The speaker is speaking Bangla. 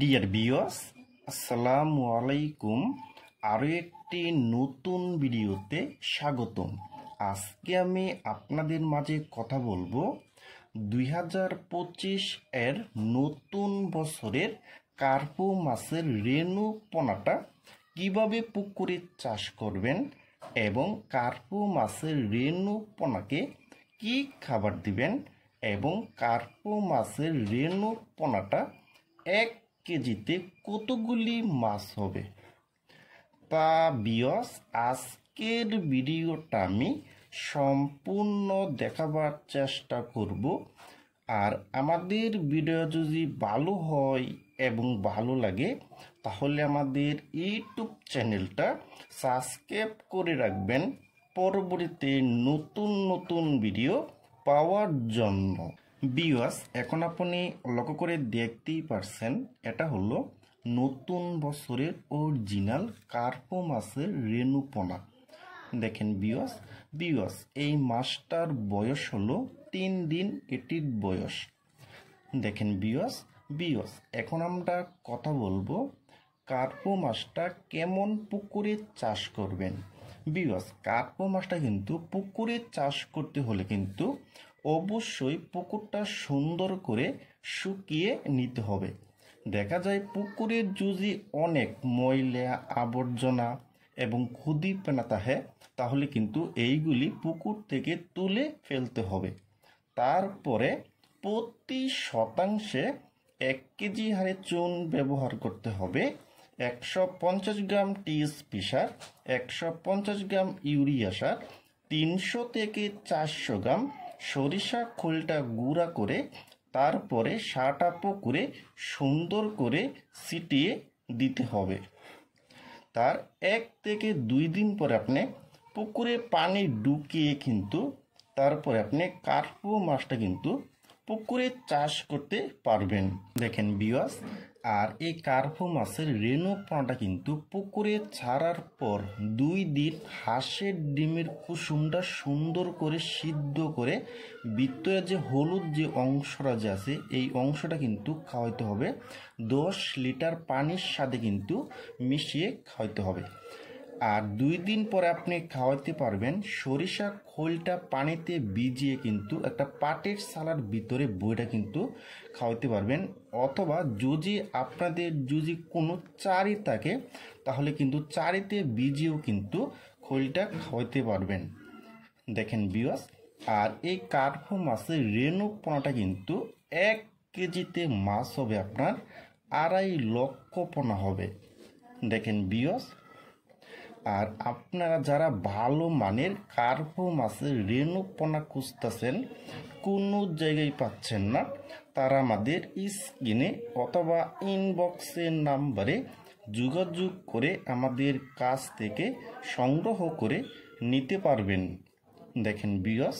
ডিয়ার ভিউয়ার্স, আসসালামু আলাইকুম। আরও একটি নতুন ভিডিওতে স্বাগতম। আজকে আমি আপনাদের মাঝে কথা বলবো 2025 এর নতুন বছরের কার্পু মাছের রেণু পোনাটা কিভাবে পুকুরে চাষ করবেন এবং কার্পু মাছের রেণু পোনাকে কি খাবার দিবেন এবং কার্পু মাছের রেণু পোনাটা 1 কেজিতে কতগুলি মাছ হবে তা ভিউয়ার্স আজকের ভিডিওটা আমি সম্পূর্ণ দেখাবার চেষ্টা করব। আর আমাদের ভিডিও যদি ভালো হয় এবং ভালো লাগে তাহলে আমাদের ইউটিউব চ্যানেলটা সাবস্ক্রাইব করে রাখবেন পরবর্তীতে নতুন নতুন ভিডিও পাওয়ার জন্য। ভিউয়ার্স, এখন আপনি লক্ষ্য করে দেখতেই পারছেন এটা হলো নতুন বছরের অরিজিনাল কার্পু মাছের রেণু পোনা। দেখেন ভিউয়ার্স এই মাছটার বয়স হলো 3 দিন এটির বয়স। দেখেন ভিউয়ার্স এখন আমরা কথা বলবো কার্পু মাছটা কেমন পুকুরে চাষ করবেন। ভিউয়ার্স, কার্পু মাছটা কিন্তু পুকুরে চাষ করতে হলে কিন্তু অবশ্যই পুকুরটা সুন্দর করে শুকিয়ে নিতে হবে। দেখা যায় পুকুরের যদি অনেক ময়লা আবর্জনা এবং খুদি পেনা থাকে তাহলে কিন্তু এইগুলি পুকুর থেকে তুলে ফেলতে হবে। তারপরে প্রতি শতাংশে 1 কেজি হারে চুন ব্যবহার করতে হবে, 150 গ্রাম টিএসপি সার, 150 গ্রাম ইউরিয়া সার, 300 থেকে 400 গ্রাম সরিষা খোলটা গুঁড়া করে তারপরে সারটা পুকুরে সুন্দর করে ছিটিয়ে দিতে হবে। তার 1 থেকে 2 দিন পরে আপনি পুকুরে পানি ঢুকিয়ে কিন্তু তারপরে আপনি কার্পু মাছটা কিন্তু পুকুরে চাষ করতে পারবেন। দেখেন ভিউয়ার্স, আর এই কার্পু মাছের রেণু পোনাটা কিন্তু পুকুরে ছাড়ার পর 2 দিন হাঁসের ডিমের কুসুমটা সুন্দর করে সিদ্ধ করে ভিতরে যে হলুদ যে অংশটা যে আছে এই অংশটা কিন্তু খাওয়াইতে হবে। 10 লিটার পানির সাথে কিন্তু মিশিয়ে খাওয়াইতে হবে। আর 2 দিন পরে আপনি খাওয়াতে পারবেন সরিষা খোলটা পানিতে ভিজিয়ে কিন্তু একটা পাটের সালার ভিতরে বইটা কিন্তু খাওয়াতে পারবেন। অথবা যদি আপনাদের যদি কোনো চারি থাকে তাহলে কিন্তু চারিতে ভিজিয়েও কিন্তু খোলটা খাওয়াতে পারবেন। দেখেন ভিউয়ার্স, আর এই কার্পু মাছের রেণু পোনাটা কিন্তু 1 কেজিতে মাছ হবে আপনার 2.5 লক্ষ পোনা হবে। দেখেন ভিউয়ার্স, আর আপনারা যারা ভালো মানের কার্পু মাছের রেণু পোনা খুঁজতেছেন কোনো জায়গায় পাচ্ছেন না তারা আমাদের স্ক্রিনে অথবা ইনবক্সের নাম্বারে যোগাযোগ করে আমাদের কাছ থেকে সংগ্রহ করে নিতে পারবেন। দেখেন ভিউয়ার্স,